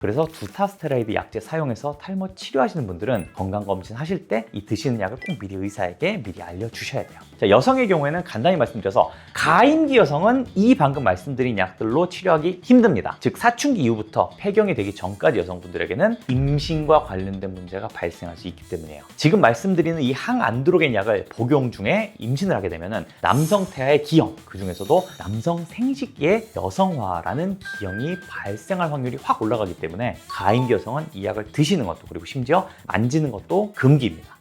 그래서 두타스테로이드 약제 사용해서 탈모 치료하시는 분들은 건강검진 하실 때 이 드시는 약을 꼭 미리 의사에게 미리 알려주셔야 돼요. 자, 여성의 경우에는 간단히 말씀드려서 가임기 여성은 이 방금 말씀드린 약들로 치료하기 힘듭니다. 즉 사춘기 이후부터 폐경이 되기 전까지 여성분들에게는 임신과 관련된 문제가 발생할 수 있기 때문이에요. 지금 말씀드리는 이 항안드로겐 약을 복용 중에 임신을 하게 되면 남성 태아의 기형, 그 중에서도 남성 생식기의 여성화라는 기형이 발생할 확률이 확 올라가기 때문에 가임기 여성은 이 약을 드시는 것도, 그리고 심지어 만지는 것도 금기입니다.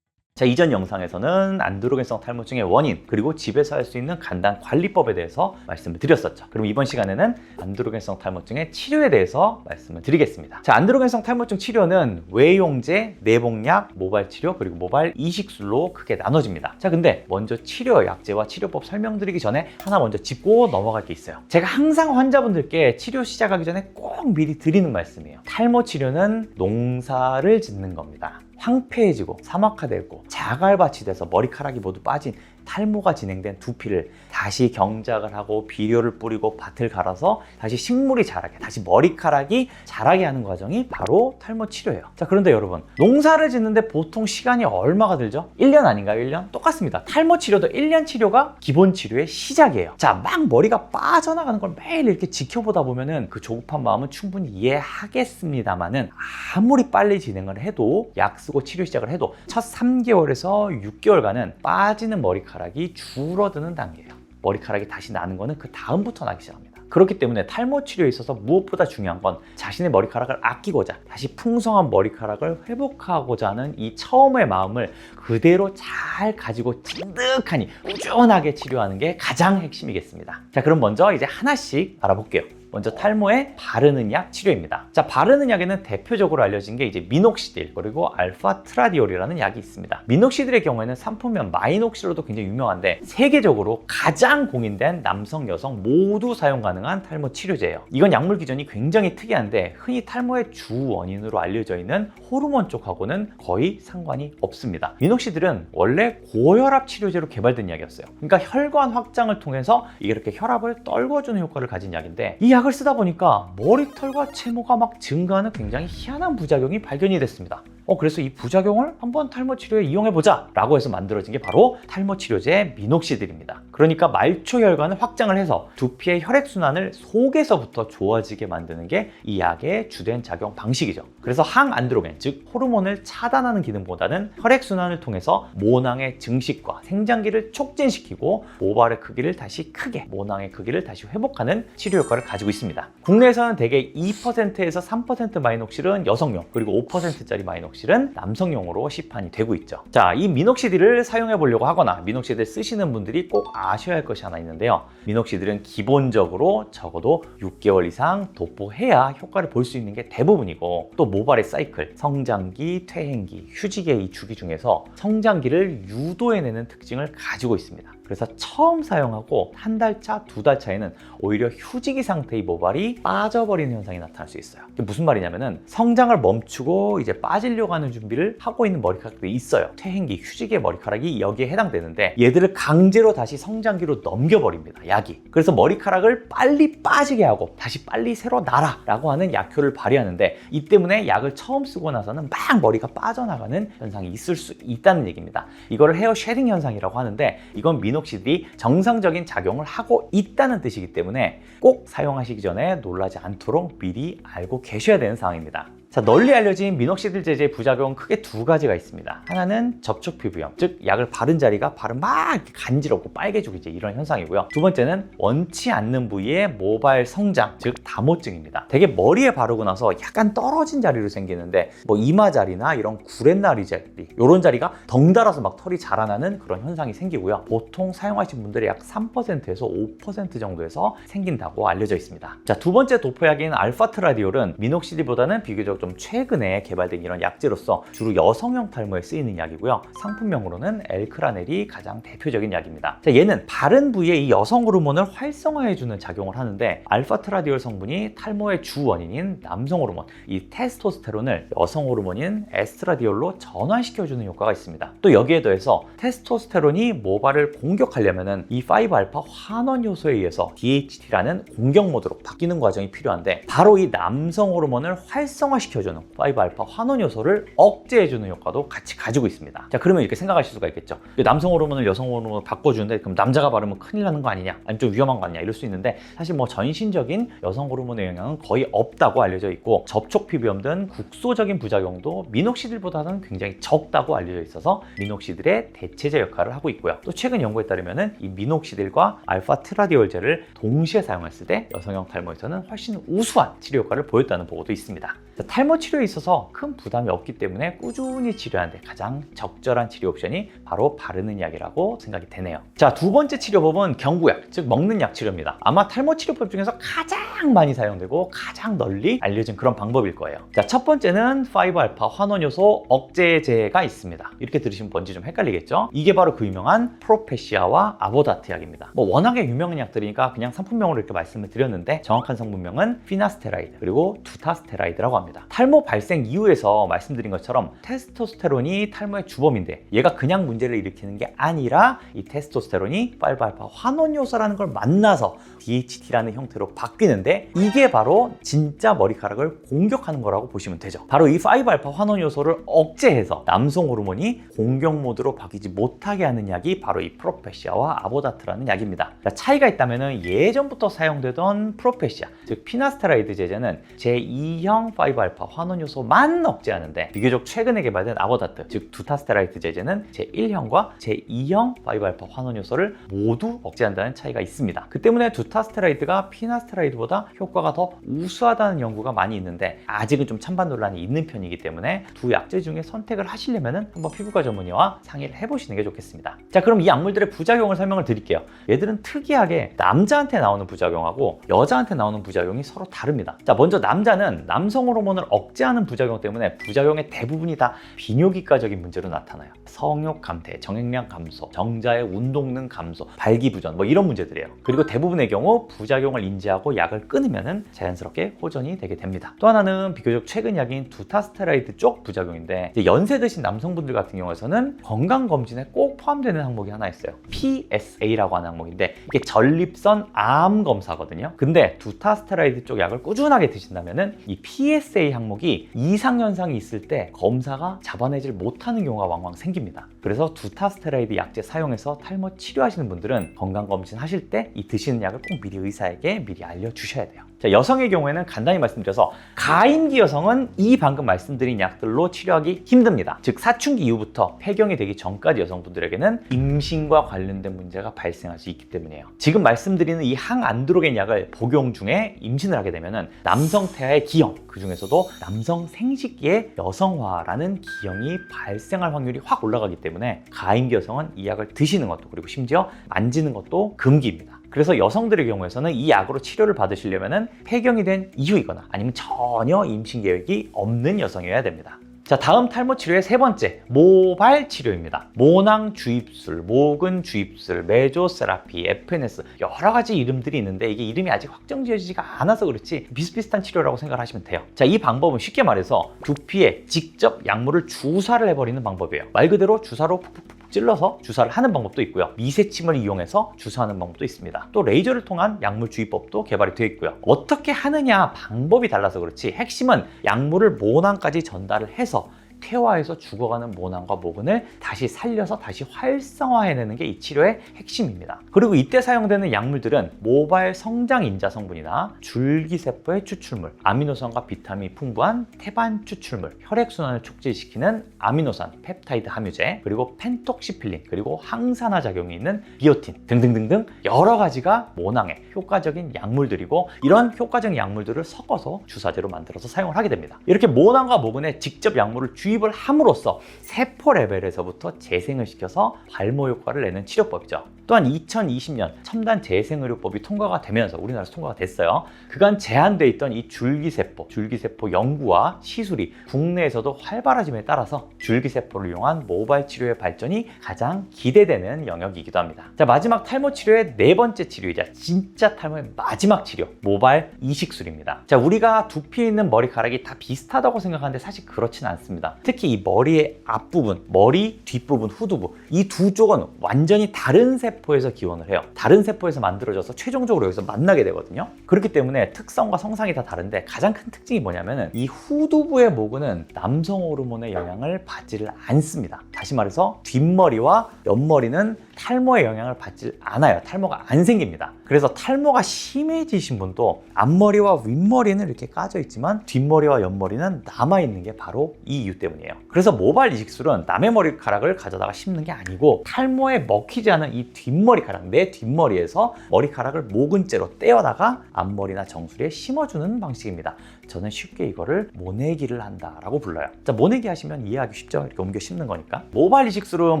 자, 이전 영상에서는 안드로겐성 탈모증의 원인, 그리고 집에서 할 수 있는 간단 관리법에 대해서 말씀을 드렸었죠. 그럼 이번 시간에는 안드로겐성 탈모증의 치료에 대해서 말씀을 드리겠습니다. 자, 안드로겐성 탈모증 치료는 외용제, 내복약, 모발 치료, 그리고 모발 이식술로 크게 나눠집니다. 자, 근데 먼저 치료 약제와 치료법 설명드리기 전에 하나 먼저 짚고 넘어갈 게 있어요. 제가 항상 환자분들께 치료 시작하기 전에 꼭 미리 드리는 말씀이에요. 탈모 치료는 농사를 짓는 겁니다. 황폐해지고 사막화되고 자갈밭이 돼서 머리카락이 모두 빠진 탈모가 진행된 두피를 다시 경작을 하고 비료를 뿌리고 밭을 갈아서 다시 식물이 자라게, 다시 머리카락이 자라게 하는 과정이 바로 탈모 치료예요. 자, 그런데 여러분, 농사를 짓는데 보통 시간이 얼마가 들죠? 1년 아닌가요? 1년? 똑같습니다. 탈모 치료도 1년 치료가 기본 치료의 시작이에요. 자, 막 머리가 빠져나가는 걸 매일 이렇게 지켜보다 보면은 그 조급한 마음은 충분히 이해하겠습니다만은 아무리 빨리 진행을 해도 약 쓰고 치료 시작을 해도 첫 3개월에서 6개월간은 빠지는 머리카락이 줄어드는 단계예요. 머리카락이 다시 나는 거는 그 다음부터 나기 시작합니다. 그렇기 때문에 탈모 치료에 있어서 무엇보다 중요한 건 자신의 머리카락을 아끼고자, 다시 풍성한 머리카락을 회복하고자 하는 이 처음의 마음을 그대로 잘 가지고 찐득하니 꾸준하게 치료하는 게 가장 핵심이겠습니다. 자, 그럼 먼저 이제 하나씩 알아볼게요. 먼저 탈모에 바르는 약 치료입니다. 자, 바르는 약에는 대표적으로 알려진 게 이제 미녹시딜, 그리고 알파 트라디올이라는 약이 있습니다. 미녹시딜의 경우에는 상품명 마이녹시로도 굉장히 유명한데 세계적으로 가장 공인된 남성, 여성 모두 사용 가능한 탈모 치료제예요. 이건 약물 기전이 굉장히 특이한데 흔히 탈모의 주 원인으로 알려져 있는 호르몬 쪽하고는 거의 상관이 없습니다. 미녹시딜은 원래 고혈압 치료제로 개발된 약이었어요. 그러니까 혈관 확장을 통해서 이렇게 혈압을 떨궈주는 효과를 가진 약인데 이 약을 쓰다 보니까 머리털과 채모가 막 증가하는 굉장히 희한한 부작용이 발견이 됐습니다. 그래서 이 부작용을 한번 탈모 치료에 이용해보자 라고 해서 만들어진 게 바로 탈모 치료제 미녹시딜입니다. 그러니까 말초 혈관을 확장을 해서 두피의 혈액순환을 속에서부터 좋아지게 만드는 게 이 약의 주된 작용 방식이죠. 그래서 항안드로겐, 즉 호르몬을 차단하는 기능보다는 혈액순환을 통해서 모낭의 증식과 생장기를 촉진시키고 모발의 크기를 다시 크게, 모낭의 크기를 다시 회복하는 치료 효과를 가지고 있습니다. 국내에서는 대개 2%에서 3% 마이녹실은 여성용, 그리고 5%짜리 마이녹실은 남성용으로 시판이 되고 있죠. 자, 이 미녹시딜을 사용해 보려고 하거나 미녹시딜 쓰시는 분들이 꼭 아셔야 할 것이 하나 있는데요. 미녹시딜은 기본적으로 적어도 6개월 이상 도포해야 효과를 볼 수 있는 게 대부분이고, 또 모발의 사이클, 성장기, 퇴행기, 휴지기의 이 주기 중에서 성장기를 유도해내는 특징을 가지고 있습니다. 그래서 처음 사용하고 한 달 차, 두 달 차에는 오히려 휴지기 상태의 모발이 빠져버리는 현상이 나타날 수 있어요. 이게 무슨 말이냐면은 성장을 멈추고 이제 빠지려고 하는 준비를 하고 있는 머리카락들이 있어요. 퇴행기, 휴지기의 머리카락이 여기에 해당되는데 얘들을 강제로 다시 성장기로 넘겨버립니다, 약이. 그래서 머리카락을 빨리 빠지게 하고 다시 빨리 새로 나라 라고 하는 약효를 발휘하는데, 이 때문에 약을 처음 쓰고 나서는 막 머리가 빠져나가는 현상이 있을 수 있다는 얘기입니다. 이거를 헤어 쉐딩 현상이라고 하는데, 이건 미녹시딜이 정상적인 작용을 하고 있다는 뜻이기 때문에 꼭 사용하시기 전에 놀라지 않도록 미리 알고 계셔야 되는 상황입니다. 자, 널리 알려진 미녹시딜 제제의 부작용은 크게 두 가지가 있습니다. 하나는 접촉 피부염, 즉 약을 바른 자리가 바로 막 이렇게 간지럽고 빨개지고 이제 이런 현상이고요. 두 번째는 원치 않는 부위의 모발 성장, 즉 다모증입니다. 되게 머리에 바르고 나서 약간 떨어진 자리로 생기는데 뭐 이마 자리나 이런 구렛나루 자리, 이런 자리가 덩달아서 막 털이 자라나는 그런 현상이 생기고요. 보통 사용하신 분들의 약 3%에서 5% 정도에서 생긴다고 알려져 있습니다. 자, 두 번째 도포약인 알파트라디올은 미녹시딜보다는 비교적 좀 최근에 개발된 이런 약제로서 주로 여성형 탈모에 쓰이는 약이고요. 상품명으로는 엘크라넬이 가장 대표적인 약입니다. 자, 얘는 바른 부위에 이 여성 호르몬을 활성화해주는 작용을 하는데 알파트라디올 성분이 탈모의 주 원인인 남성 호르몬, 이 테스토스테론을 여성 호르몬인 에스트라디올로 전환시켜주는 효과가 있습니다. 또 여기에 더해서 테스토스테론이 모발을 공격하려면은 이 5알파 환원 요소에 의해서 DHT라는 공격 모드로 바뀌는 과정이 필요한데 바로 이 남성 호르몬을 활성화시켜주는 5알파 환원 요소를 억제해주는 효과도 같이 가지고 있습니다. 자, 그러면 이렇게 생각하실 수가 있겠죠. 남성 호르몬을 여성 호르몬으로 바꿔주는데 그럼 남자가 바르면 큰일 나는 거 아니냐, 아니면 좀 위험한 거 아니냐 이럴 수 있는데 사실 뭐 전신적인 여성 호르몬의 영향은 거의 없다고 알려져 있고 접촉 피부염 등 국소적인 부작용도 미녹시딜보다는 굉장히 적다고 알려져 있어서 미녹시딜의 대체제 역할을 하고 있고요. 또 최근 연구에 따르면은 이 미녹시딜과 알파트라디올제를 동시에 사용했을 때 여성형 탈모에서는 훨씬 우수한 치료 효과를 보였다는 보고도 있습니다. 자, 탈모 치료에 있어서 큰 부담이 없기 때문에 꾸준히 치료하는데 가장 적절한 치료 옵션이 바로 바르는 약이라고 생각이 되네요. 자, 두 번째 치료법은 경구약, 즉 먹는 약 치료입니다. 아마 탈모 치료법 중에서 가장 많이 사용되고 가장 널리 알려진 그런 방법일 거예요. 자, 첫 번째는 5알파 환원요소 억제제가 있습니다. 이렇게 들으시면 뭔지 좀 헷갈리겠죠? 이게 바로 그 유명한 프로페시아와 아보다트 약입니다. 뭐 워낙에 유명한 약들이니까 그냥 상품명으로 이렇게 말씀을 드렸는데 정확한 성분명은 피나스테라이드 그리고 두타스테라이드라고 합니다. 탈모 발생 이후에서 말씀드린 것처럼 테스토스테론이 탈모의 주범인데 얘가 그냥 문제를 일으키는 게 아니라 이 테스토스테론이 5알파 환원요소라는 걸 만나서 DHT라는 형태로 바뀌는데 이게 바로 진짜 머리카락을 공격하는 거라고 보시면 되죠. 바로 이 5알파 환원요소를 억제해서 남성 호르몬이 공격 모드로 바뀌지 못하게 하는 약이 바로 이 프로페시아와 아보다트라는 약입니다. 자, 차이가 있다면 예전부터 사용되던 프로페시아, 즉 피나스테라이드 제제는 제2형 5알파 환원요소만 억제하는데 비교적 최근에 개발된 아보다트, 즉 두타스테라이드 제제는 제1형과 제2형 5알파 환원요소를 모두 억제한다는 차이가 있습니다. 그 때문에 두타스테라이드가 피나스테라이드보다 효과가 더 우수하다는 연구가 많이 있는데 아직은 좀 찬반 논란이 있는 편이기 때문에 두 약제 중에 선택을 하시려면 한번 피부과 전문의와 상의를 해보시는 게 좋겠습니다. 자, 그럼 이 약물들의 부작용을 설명을 드릴게요. 얘들은 특이하게 남자한테 나오는 부작용하고 여자한테 나오는 부작용이 서로 다릅니다. 자, 먼저 남자는 남성 호르몬을 억제하는 부작용 때문에 부작용의 대부분이 다 비뇨기과적인 문제로 나타나요. 성욕 감퇴, 정액량 감소, 정자의 운동능 감소, 발기부전 뭐 이런 문제들이에요. 그리고 대부분의 경우 부작용을 인지하고 약을 끊으면 자연스럽게 호전이 되게 됩니다. 또 하나는 비교적 최근 약인 두타스테라이드 쪽 부작용인데 연세 드신 남성분들 같은 경우에서는 건강검진에 꼭 포함되는 항목이 하나 있어요. PSA라고 하는 항목인데 이게 전립선 암 검사거든요. 근데 두타스테라이드 쪽 약을 꾸준하게 드신다면 이 PSA 항목이 이상현상이 있을 때 검사가 잡아내질 못하는 경우가 왕왕 생깁니다. 그래서 두타스테라이드 약제 사용해서 탈모 치료하시는 분들은 건강검진 하실 때 이 드시는 약을 꼭 미리 의사에게 미리 알려주셔야 돼요. 자, 여성의 경우에는 간단히 말씀드려서 가임기 여성은 이 방금 말씀드린 약들로 치료하기 힘듭니다. 즉 사춘기 이후부터 폐경이 되기 전까지 여성분들에게는 임신과 관련된 문제가 발생할 수 있기 때문이에요. 지금 말씀드리는 이 항안드로겐 약을 복용 중에 임신을 하게 되면 남성 태아의 기형, 그 중에서도 남성 생식기의 여성화라는 기형이 발생할 확률이 확 올라가기 때문에 가임기 여성은 이 약을 드시는 것도 그리고 심지어 만지는 것도 금기입니다. 그래서 여성들의 경우에서는 이 약으로 치료를 받으시려면 폐경이 된 이후이거나 아니면 전혀 임신 계획이 없는 여성이어야 됩니다. 자, 다음 탈모 치료의 세 번째, 모발 치료입니다. 모낭 주입술, 모근 주입술, 메조세라피, FNS 여러 가지 이름들이 있는데 이게 이름이 아직 확정지어지지가 않아서 그렇지 비슷비슷한 치료라고 생각하시면 돼요. 자, 이 방법은 쉽게 말해서 두피에 직접 약물을 주사를 해버리는 방법이에요. 말 그대로 주사로 푹푹푹 찔러서 주사를 하는 방법도 있고요. 미세침을 이용해서 주사하는 방법도 있습니다. 또 레이저를 통한 약물 주입법도 개발이 되어 있고요. 어떻게 하느냐 방법이 달라서 그렇지 핵심은 약물을 모낭까지 전달을 해서 퇴화해서 죽어가는 모낭과 모근을 다시 살려서 다시 활성화해내는 게 이 치료의 핵심입니다. 그리고 이때 사용되는 약물들은 모발 성장 인자 성분이나 줄기세포의 추출물, 아미노산과 비타민이 풍부한 태반 추출물, 혈액순환을 촉진시키는 아미노산, 펩타이드 함유제, 그리고 펜톡시필린, 그리고 항산화 작용이 있는 비오틴 등등등등 여러 가지가 모낭에 효과적인 약물들이고 이런 효과적인 약물들을 섞어서 주사제로 만들어서 사용을 하게 됩니다. 이렇게 모낭과 모근에 직접 약물을 주입을 함으로써 세포 레벨에서부터 재생을 시켜서 발모 효과를 내는 치료법이죠. 또한 2020년 첨단 재생의료법이 통과가 되면서 우리나라에서 통과가 됐어요. 그간 제한돼 있던 이 줄기세포 연구와 시술이 국내에서도 활발해짐에 따라서 줄기세포를 이용한 모발 치료의 발전이 가장 기대되는 영역이기도 합니다. 자, 마지막 탈모 치료의 네 번째 치료이자 진짜 탈모의 마지막 치료, 모발 이식술입니다. 자, 우리가 두피 있는 머리카락이 다 비슷하다고 생각하는데 사실 그렇진 않습니다. 특히 이 머리의 앞부분, 머리 뒷부분, 후두부 이 두 쪽은 완전히 다른 세포에서 기원을 해요. 다른 세포에서 만들어져서 최종적으로 여기서 만나게 되거든요. 그렇기 때문에 특성과 성상이 다 다른데 가장 큰 특징이 뭐냐면은 이 후두부의 모근은 남성 호르몬의 영향을 받지를 않습니다. 다시 말해서 뒷머리와 옆머리는 탈모의 영향을 받지 않아요. 탈모가 안 생깁니다. 그래서 탈모가 심해지신 분도 앞머리와 윗머리는 이렇게 까져 있지만 뒷머리와 옆머리는 남아있는 게 바로 이 이유 때문이에요. 그래서 모발 이식술은 남의 머리카락을 가져다가 심는 게 아니고 탈모에 먹히지 않은 이 뒷머리카락, 내 뒷머리에서 머리카락을 모근째로 떼어다가 앞머리나 정수리에 심어주는 방식입니다. 저는 쉽게 이거를 모내기를 한다라고 불러요. 자, 모내기 하시면 이해하기 쉽죠? 이렇게 옮겨 심는 거니까. 모발 이식술은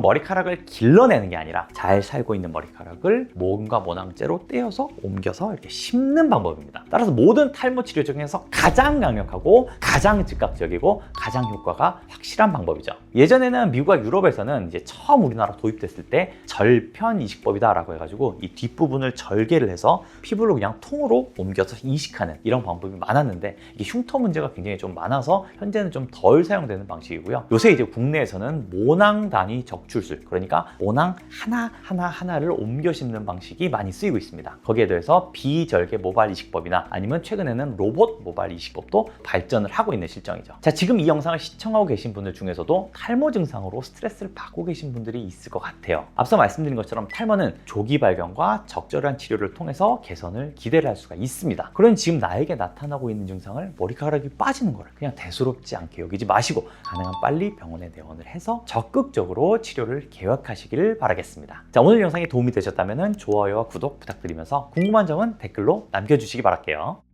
머리카락을 길러내는 게 아니라 잘 살고 있는 머리카락을 모근과 모낭째로 떼어서 옮겨서 이렇게 심는 방법입니다. 따라서 모든 탈모 치료 중에서 가장 강력하고 가장 즉각적이고 가장 효과가 확실한 방법이죠. 예전에는 미국과 유럽에서는 이제 처음 우리나라 도입됐을 때 절편 이식법이다라고 해가지고 이 뒷부분을 절개를 해서 피부를 그냥 통으로 옮겨서 이식하는 이런 방법이 많았는데 이게 흉터 문제가 굉장히 좀 많아서 현재는 좀 덜 사용되는 방식이고요. 요새 이제 국내에서는 모낭 단위 적출술, 그러니까 모낭 하나를 옮겨 심는 방식이 많이 쓰이고 있습니다. 거기에 더해서 비절개 모발 이식법이나 아니면 최근에는 로봇 모발 이식법도 발전을 하고 있는 실정이죠. 자, 지금 이 영상을 시청하고 계신 분들 중에서도 탈모 증상으로 스트레스를 받고 계신 분들이 있을 것 같아요. 앞서 말씀드린 것처럼 탈모는 조기 발견과 적절한 치료를 통해서 개선을 기대를 할 수가 있습니다. 그런 지금 나에게 나타나고 있는 증상을 머리카락이 빠지는 거를 그냥 대수롭지 않게 여기지 마시고 가능한 빨리 병원에 내원을 해서 적극적으로 치료를 계획하시기를 바라겠습니다. 자, 오늘 영상이 도움이 되셨다면 좋아요와 구독 부탁드리면서 궁금한 점은 댓글로 남겨주시기 바랄게요.